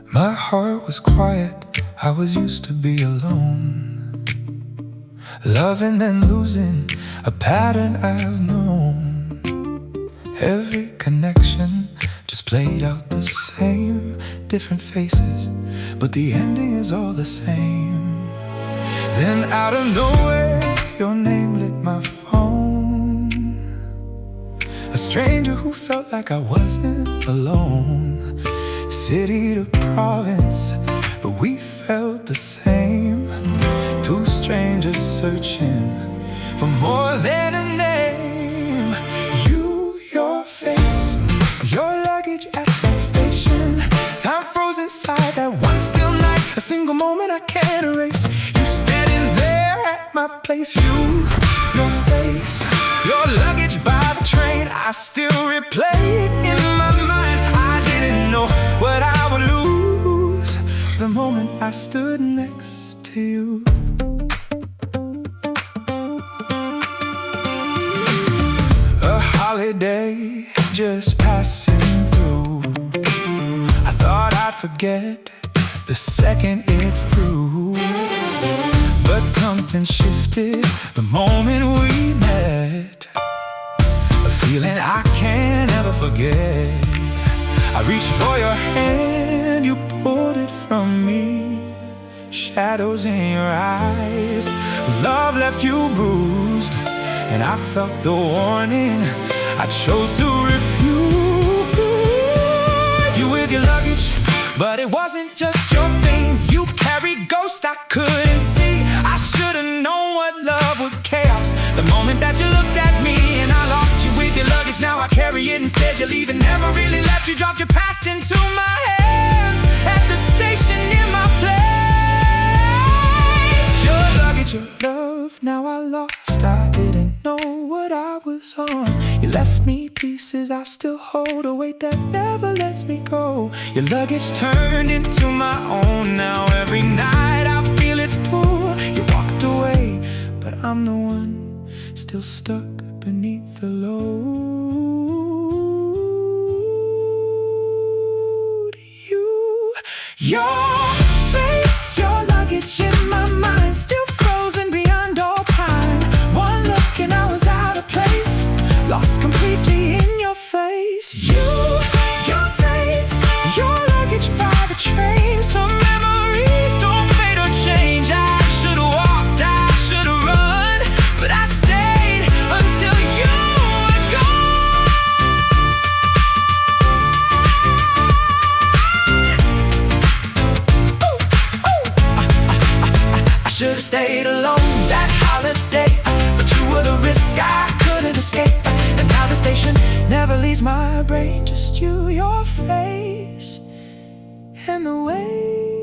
My heart was quiet, I was used to be alone, loving and losing, a pattern I've known. Every connection just played out the same, different faces, but the ending is all the same. Then out of nowhere, your name lit my phone. A stranger who felt like I wasn't alone. City to province, but we felt the same. Two strangers searching for more than a name. You, your face, your luggage at that station. Time froze inside that one still night, a single moment I can't erase. You standing there at my place. You, your face, your luggage by the train. I still replay it in my mind. I didn't know what I would lose the moment I stood next to you. A holiday just passing through. I thought I'd forget the second it's through, but something shifted the moment we met. A feeling I can't ever forget. I reached for your hand, you pulled it from me. Shadows in your eyes, love left you bruised, and I felt the warning. I chose to refuse you with your luggage, but it wasn't just your things. You carried ghosts I couldn't see. I should've known what love would chaos the moment that you looked at me, and I lost you with your luggage. Now I carry it instead. You're leaving, never really left. You dropped your past into my hands at the station near my place. Your luggage, your love, now I lost. I didn't know what I was on. You left me pieces I still hold, a weight that never lets me go. Your luggage turned into my own. Now every night I feel its pull. You walked away, but I'm the one still stuck beneath the load. Your face, your luggage in my mind, still frozen beyond all time. One look and I was out of place, lost completely in your face. You, your face, your luggage by the train. Some memories don't fade or change. I should've walked, I should've run, but I stayed until you were gone. I should've stayed alone that holiday, but you were the risk I couldn't escape. And now the station never leaves my brain. Just you, your face, and the way